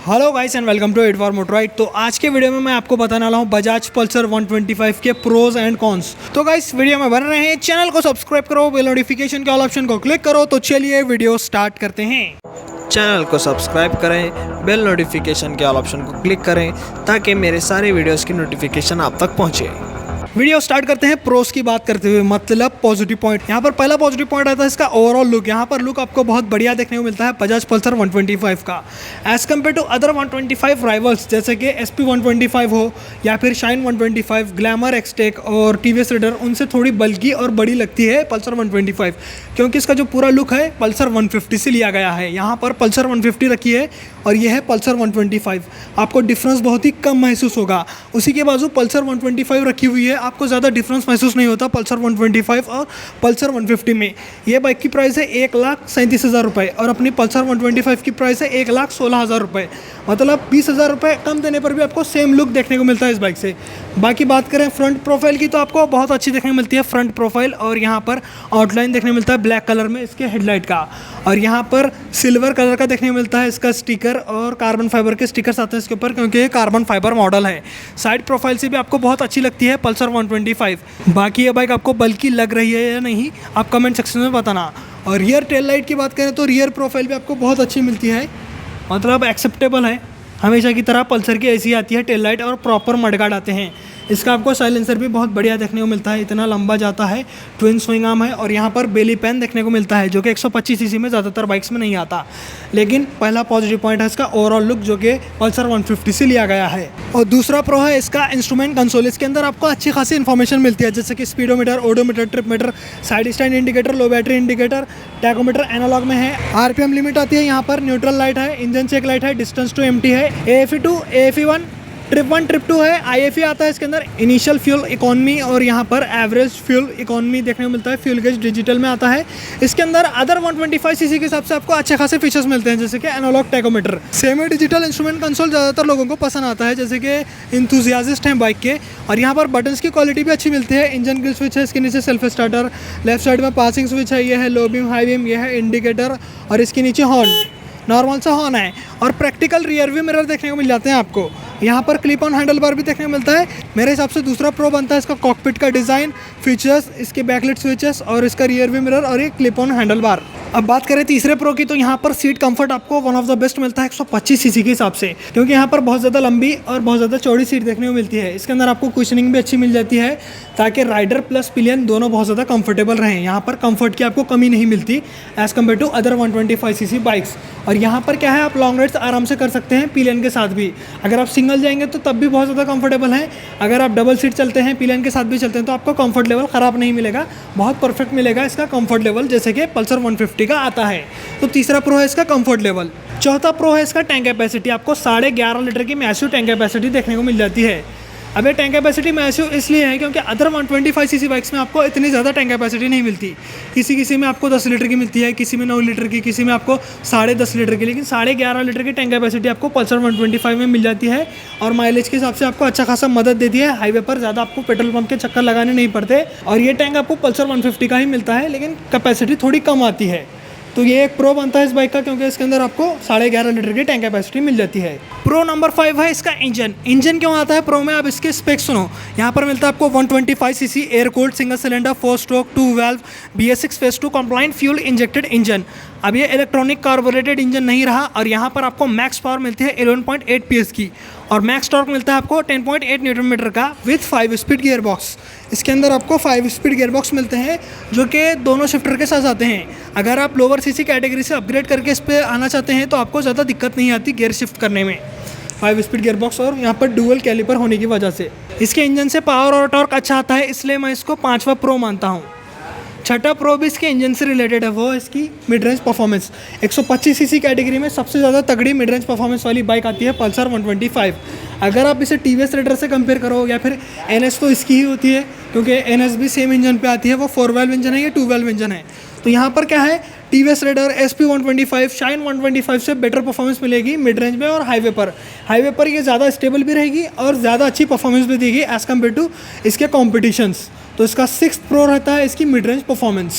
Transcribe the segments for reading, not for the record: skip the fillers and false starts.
Hello guys and welcome to eight four motor ride. तो आज के वीडियो में मैं आपको बताने वाला हूँ बजाज पल्सर 125 के प्रोज एंड कॉन्स। तो गाइस वीडियो में बन रहे हैं, चैनल को सब्सक्राइब करो, बेल नोटिफिकेशन के ऑल ऑप्शन को क्लिक करो। तो चलिए वीडियो स्टार्ट करते हैं। चैनल को सब्सक्राइब करें, बेल नोटिफिकेशन के ऑल ऑप्शन को क्लिक करें ताकि मेरे सारे वीडियोस की नोटिफिकेशन आप तक पहुंचे। वीडियो स्टार्ट करते हैं प्रोस की बात करते हुए, मतलब पॉजिटिव पॉइंट। यहाँ पर पहला पॉजिटिव पॉइंट आता है इसका ओवरऑल लुक। यहाँ पर लुक आपको बहुत बढ़िया देखने को मिलता है बजाज पल्सर 125 का as compared to other 125 rivals जैसे कि SP 125 हो या फिर शाइन 125, ग्लैमर, एक्सटेक और TVS रेडर। उनसे थोड़ी बल्कि और बड़ी लगती है पल्सर 125 क्योंकि इसका जो पूरा लुक है पल्सर 150 से लिया गया है। यहाँ पर पल्सर 150 रखी है और यह है पल्सर 125। आपको डिफरेंस बहुत ही कम महसूस होगा। उसी के बाजू पल्सर 125 रखी हुई है, आपको ज़्यादा डिफरेंस महसूस नहीं होता पल्सर 125 और पल्सर 150 में। ये बाइक की प्राइस है 1,37,000 रुपये और अपनी पल्सर 125 की प्राइस है 1,16,000 रुपये। मतलब 20,000 रुपये कम देने पर भी आपको सेम लुक देखने को मिलता है इस बाइक से। बाकी बात करें फ्रंट प्रोफाइल की तो आपको बहुत अच्छी देखने को मिलती है फ्रंट प्रोफाइल, और यहाँ पर आउटलाइन देखने को मिलता है ब्लैक कलर में इसके हेडलाइट का, और यहाँ पर सिल्वर कलर का देखने को मिलता है इसका स्टिकर, और कार्बन फाइबर के स्टिकर्स आते हैं इसके ऊपर क्योंकि ये कार्बन फाइबर मॉडल है। साइड प्रोफाइल से भी आपको बहुत अच्छी लगती है पल्सर 125। बाकी ये बाइक आपको बल्कि लग रही है या नहीं आप कमेंट सेक्शन में बताना। और रियर टेल लाइट की बात करें तो रियर प्रोफाइल भी आपको बहुत अच्छी मिलती है, मतलब एक्सेप्टेबल है। हमेशा की तरह पल्सर की ऐसी आती है टेल लाइट और प्रॉपर मडगार्ड आते हैं। इसका आपको साइलेंसर भी बहुत बढ़िया देखने को मिलता है, इतना लंबा जाता है, ट्विन स्विंग आर्म है, और यहाँ पर बेली पैन देखने को मिलता है जो कि 125 सीसी में ज़्यादातर बाइक्स में नहीं आता। लेकिन पहला पॉजिटिव पॉइंट है इसका ओवरऑल लुक जो कि पल्सर 150 से लिया गया है। और दूसरा प्रो है इसका इंस्ट्रूमेंट कंसोल। इसके अंदर आपको अच्छी खासी इन्फॉर्मेशन मिलती है जैसे कि speedometer, odometer, trip meter, side stand indicator, low battery indicator, tachometer analogue में है, RPM लिमिट आती है, यहाँ पर न्यूट्रल लाइट है, इंजन चेक लाइट है, डिस्टेंस टू एम्प्टी है, AFE2, AFE1, ट्रिप 1, ट्रिप 2 है, IFE आता है इसके अंदर, इनिशियल फ्यूल इकोनॉमी और यहाँ पर एवरेज फ्यूल इकोनॉमी देखने को मिलता है। फ्यूल गेज डिजिटल में आता है। इसके अंदर अदर 125 सीसी के हिसाब से आपको अच्छे खासे फीचर्स मिलते हैं जैसे कि analogue tachometer. Semi digital instrument console ज़्यादातर लोगों को पसंद आता है जैसे कि इंथुजियाजिस्ट हैं बाइक के। और यहाँ पर बटन्स की क्वालिटी भी अच्छी मिलती है। इंजन ग्रिल स्विच है, इसके नीचे सेल्फ स्टार्टर, लेफ्ट साइड में पासिंग स्विच है, यह है लो बीम, हाई बीम, यह है इंडिकेटर, और इसके नीचे हॉर्न, नॉर्मल सा हॉर्न है। और प्रैक्टिकल रियर व्यू मिरर देखने को मिल जाते हैं आपको। यहाँ पर क्लिप ऑन हैंडल बार भी देखने को मिलता है। मेरे हिसाब से दूसरा प्रो बनता है इसका कॉकपिट का डिज़ाइन, फीचर्स, इसके बैकलाइट स्विचेस और इसका रियर व्यू मिरर और ये क्लिप ऑन हैंडल बार। अब बात करें तीसरे प्रो की तो यहाँ पर सीट कंफर्ट आपको वन ऑफ द बेस्ट मिलता है 125 सीसी के हिसाब से, क्योंकि यहाँ पर बहुत ज़्यादा लंबी और बहुत ज़्यादा चौड़ी सीट देखने को मिलती है। इसके अंदर आपको कुशनिंग भी अच्छी मिल जाती है ताकि राइडर प्लस पिलियन दोनों बहुत ज़्यादा कंफर्टेबल रहें। यहाँ पर कंफर्ट की आपको कमी नहीं मिलती as compared to other 125 cc bikes. और यहाँ पर क्या है, आप लॉन्ग राइड्स आराम से कर सकते हैं पिलियन के साथ भी। अगर आप सिंगल जाएंगे तो तब भी बहुत ज़्यादा कंफर्टेबल है। अगर आप डबल सीट चलते हैं, पिलियन के साथ भी चलते हैं, तो आपको कंफर्ट लेवल ख़राब नहीं मिलेगा, बहुत परफेक्ट मिलेगा इसका कंफर्ट लेवल जैसे कि पल्सर 150 का आता है। तो तीसरा प्रो है इसका कंफर्ट लेवल। चौथा प्रो है इसका टैंक कैपेसिटी। आपको 11.5 लीटर की मैसिव टैंक कैपेसिटी देखने को मिल जाती है। अब ये टैंक कैपेसिटी मैसिव इसलिए है क्योंकि अदर 125 सीसी बाइक्स में आपको इतनी ज़्यादा टैंक कैपेसिटी नहीं मिलती। किसी में आपको 10 लीटर की मिलती है, किसी में 9 लीटर की, किसी में आपको 10.5 लीटर की, लेकिन 11.5 लीटर की टैंक कैपेसिटी आपको पल्सर 125 में मिल जाती है। और माइलेज के हिसाब से आपको अच्छा खासा मदद देती है। हाईवे पर ज़्यादा आपको पेट्रोल पंप के चक्कर लगाने नहीं पड़ते। और ये टैंक आपको पल्सर 150 का ही मिलता है, लेकिन कैपेसिटी थोड़ी कम आती है। तो ये एक प्रो बनता है इस बाइक का क्योंकि इसके अंदर आपको 11.5 लीटर की टैंक कैपेसिटी मिल जाती है। प्रो नंबर 5 है इसका इंजन। इंजन क्यों आता है प्रो में, आप इसके स्पेक्स सुनो। यहाँ पर मिलता है आपको 125 cc air cooled single cylinder 4 stroke 2 valve BS6 phase 2 compliant fuel injected engine. अब ये इलेक्ट्रॉनिक कार्बोरेटेड इंजन नहीं रहा। और यहाँ पर आपको मैक्स पावर मिलती है 11.8 PS की, और मैक्स टॉर्क मिलता है आपको 10.8 न्यूटन मीटर का विथ 5 स्पीड गियर बॉक्स। इसके अंदर आपको 5 स्पीड गियर बॉक्स मिलते हैं जो कि दोनों शिफ्टर के साथ आते हैं। अगर आप लोअर सीसी कैटेगरी से अपग्रेड करके इस पर आना चाहते हैं तो आपको ज़्यादा दिक्कत नहीं आती गियर शिफ्ट करने में। 5 स्पीड गियर बॉक्स और यहाँ पर डुअल कैलिपर होने की वजह से इसके इंजन से पावर और टॉर्क अच्छा आता है, इसलिए मैं इसको 5वां प्रो मानता हूँ। छठा प्रो भी इसके इंजन से रिलेटेड है, वो है इसकी mid range performance. 125 CC category में सबसे ज़्यादा तगड़ी मिड रेंज परफॉर्मेंस वाली बाइक आती है पल्सर 125। अगर आप इसे TVS रेडर से कंपेयर करो या फिर NS, तो इसकी ही होती है क्योंकि NS भी सेम इंजन पे आती है। वो 4 वाल्व इंजन है, ये 2 वाल्व इंजन है। तो यहाँ पर क्या है, TVS रेडर, SP 125, शाइन 125 से बेटर परफॉर्मेंस मिलेगी मिड रेंज में और हाईवे पर। हाईवे पर ये ज़्यादा स्टेबल भी रहेगी और ज़्यादा अच्छी परफॉर्मेंस भी देगी एज़ कम्पेयर टू इसके कॉम्पिटिशन्स। तो इसका 6th प्रो रहता है इसकी मिड रेंज परफॉर्मेंस।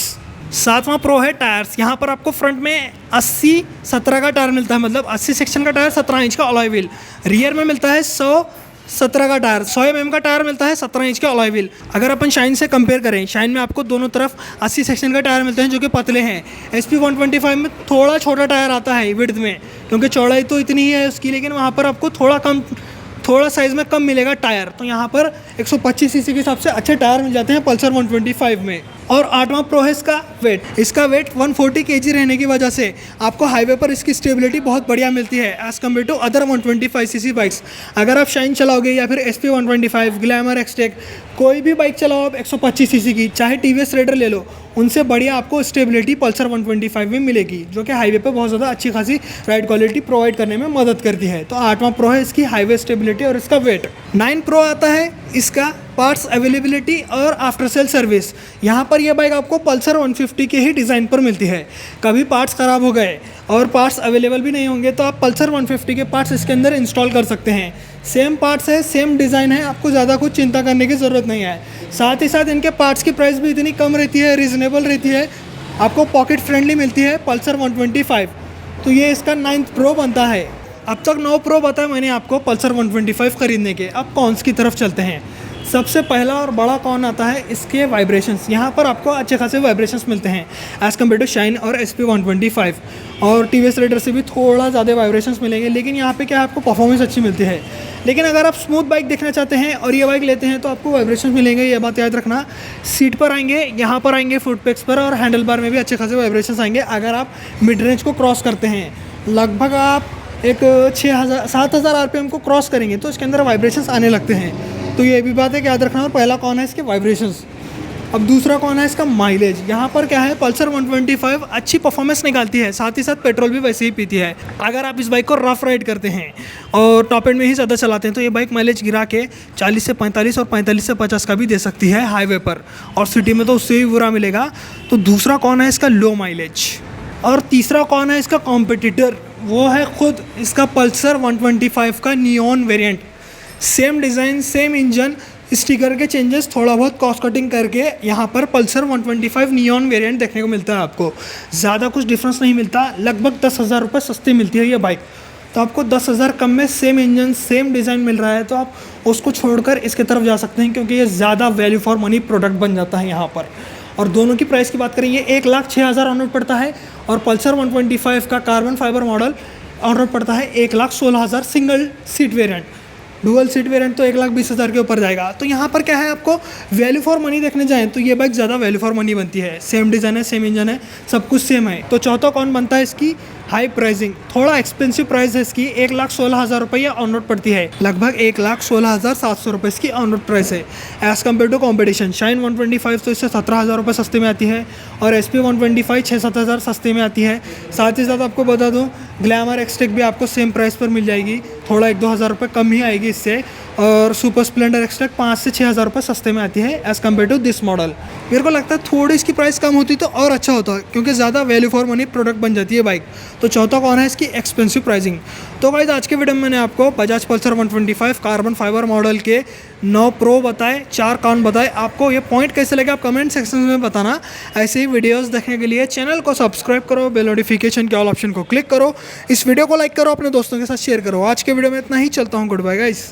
7वां प्रो है टायर्स। यहाँ पर आपको फ्रंट में 80/17 का टायर मिलता है, मतलब 80 सेक्शन का टायर, 17 इंच का अलॉय व्हील। रियर में मिलता है 100/17 का टायर, 100 mm का टायर मिलता है, 17 इंच का अलॉय व्हील। अगर अपन शाइन से कंपेयर करें, शाइन में आपको दोनों तरफ 80 सेक्शन का टायर मिलते हैं जो कि पतले हैं। SP 125 में थोड़ा छोटा टायर आता है विड्थ में, क्योंकि चौड़ाई तो इतनी ही है उसकी, लेकिन वहाँ पर आपको थोड़ा साइज़ में कम मिलेगा टायर। तो यहाँ पर 125 सीसी के हिसाब से अच्छे टायर मिल जाते हैं पल्सर 125 में। और 8वां प्रो है इसका वेट 140 kg रहने की वजह से आपको हाईवे पर इसकी स्टेबिलिटी बहुत बढ़िया मिलती है as compared to other 125 cc bikes. अगर आप शाइन चलाओगे या फिर SP 125, ग्लैमर, एक्सटेक, कोई भी बाइक चलाओ आप 125 सीसी की, चाहे TVS रेडर ले लो, उनसे बढ़िया आपको स्टेबिलिटी पल्सर 125 में मिलेगी, जो कि हाईवे पे बहुत ज़्यादा अच्छी खासी राइड क्वालिटी प्रोवाइड करने में मदद करती है। तो 8वां प्रो है इसकी हाईवे स्टेबिलिटी और इसका वेट। 9 प्रो आता है इसका पार्ट्स अवेलेबिलिटी और आफ्टर सेल सर्विस। यहाँ पर यह बाइक आपको पल्सर 150 के ही डिज़ाइन पर मिलती है। कभी पार्ट्स ख़राब हो गए और पार्ट्स अवेलेबल भी नहीं होंगे तो आप पल्सर 150 के पार्ट्स इसके अंदर इंस्टॉल कर सकते हैं। सेम पार्ट्स है, सेम डिज़ाइन है, आपको ज़्यादा कुछ चिंता करने की ज़रूरत नहीं है। साथ ही साथ इनके पार्ट्स की प्राइस भी इतनी कम रहती है, रीज़नेबल रहती है, आपको पॉकेट फ्रेंडली मिलती है पल्सर 125। तो ये इसका 9th प्रो बनता है। अब तक 9 प्रो बताया मैंने आपको पल्सर 125 खरीदने के। अब कॉन्स की तरफ चलते हैं। सबसे पहला और बड़ा कॉन आता है इसके वाइब्रेशंस। यहाँ पर आपको अच्छे खासे वाइब्रेशंस मिलते हैं एज़ कम्पेयर टू शाइन और SP 125, और TVS रेडर से भी थोड़ा ज़्यादा वाइब्रेशंस मिलेंगे, लेकिन यहाँ पे क्या है, आपको परफॉर्मेंस अच्छी मिलती है। लेकिन अगर आप स्मूथ बाइक देखना चाहते हैं और ये बाइक लेते हैं तो आपको वाइब्रेशंस मिलेंगे, ये बात याद रखना। सीट पर आएंगे, यहाँ पर आएंगे, फुट पेक्स पर और हैंडल बार में भी अच्छे खासे वाइब्रेशंस आएंगे। अगर आप मिड रेंज को क्रॉस करते हैं, लगभग आप एक 7,000 RPM को क्रॉस करेंगे तो इसके अंदर वाइब्रेशंस आने लगते हैं। तो ये भी बात है कि याद रखना। और पहला कौन है इसके वाइब्रेशंस। अब दूसरा कौन है इसका माइलेज। यहाँ पर क्या है, पल्सर 125 अच्छी परफॉर्मेंस निकालती है, साथ ही साथ पेट्रोल भी वैसे ही पीती है। अगर आप इस बाइक को रफ राइड करते हैं और टॉप एंड में ही ज़्यादा चलाते हैं तो ये बाइक माइलेज गिरा के 40 से 45 और 45 से 50 का भी दे सकती है हाईवे पर, और सिटी में तो उससे भी बुरा मिलेगा। तो दूसरा कौन है इसका लो माइलेज। और तीसरा कौन है इसका कॉम्पिटिटर, वो है खुद इसका पल्सर 125 का neon variant. Same design, same engine, sticker के चेंजेस, थोड़ा बहुत कॉस्ट कटिंग करके यहाँ पर पल्सर 125 नियॉन वेरिएंट देखने को मिलता है आपको। ज़्यादा कुछ डिफरेंस नहीं मिलता, लगभग 10,000 रुपये सस्ती मिलती है ये बाइक। तो आपको 10,000 कम में सेम इंजन, सेम डिज़ाइन मिल रहा है, तो आप उसको छोड़कर इसके तरफ जा सकते हैं, क्योंकि ये ज़्यादा वैल्यू फॉर मनी प्रोडक्ट बन जाता है यहाँ पर। और दोनों की प्राइस की बात करें, ये 1,06,000 ऑन रोड पड़ता है, और पल्सर 125 का carbon fibre model on road पड़ता है 1,16,000 single seat variant. Dual seat variant तो 1,20,000 के ऊपर जाएगा। तो यहाँ पर क्या है, आपको वैल्यू फॉर मनी देखने जाएँ तो ये बाइक ज़्यादा वैल्यू फॉर मनी बनती है। सेम डिज़ाइन है, सेम इंजन है, सब कुछ सेम है। तो चौथा कौन बनता है इसकी हाई प्राइसिंग। थोड़ा एक्सपेंसिव प्राइस है इसकी, 1,16,000 रुपये ऑन रोड पड़ती है, लगभग 1,16,700 रुपये इसकी ऑन रोड प्राइस है as compared to competition. Shine 125 तो इससे 17,000 रुपये सस्ते में आती है, और SP 125 6-7 सस्ते में आती है। साथ ही साथ आपको बता दूँ, ग्लैमर, एक्सटेक भी आपको सेम प्राइस पर मिल जाएगी, थोड़ा 1-2 हज़ार रुपये कम ही आएगी इससे। और सुपर स्प्लेंडर एक्सटेक 5 से 6,000 रुपये सस्ते में आती है as compared to this model. मेरे को लगता है थोड़ी इसकी प्राइस कम होती तो और अच्छा होता, क्योंकि ज़्यादा वैल्यू फॉर मनी प्रोडक्ट बन जाती है बाइक। तो चौथा कौन है इसकी एक्सपेंसिव प्राइसिंग। तो गाइस आज के वीडियो में मैंने आपको Bajaj Pulsar 125 carbon fibre model के 9 प्रो बताए, 4 कॉन बताए। आपको ये पॉइंट कैसे लगे आप कमेंट सेक्शन में बताना। ऐसे ही वीडियोस देखने के लिए चैनल को सब्सक्राइब करो, बेल नोटिफिकेशन के ऑल ऑप्शन को क्लिक करो, इस वीडियो को लाइक करो, अपने दोस्तों के साथ शेयर करो। आज के वीडियो में इतना ही, चलता हूँ, गुड बाय गाइस।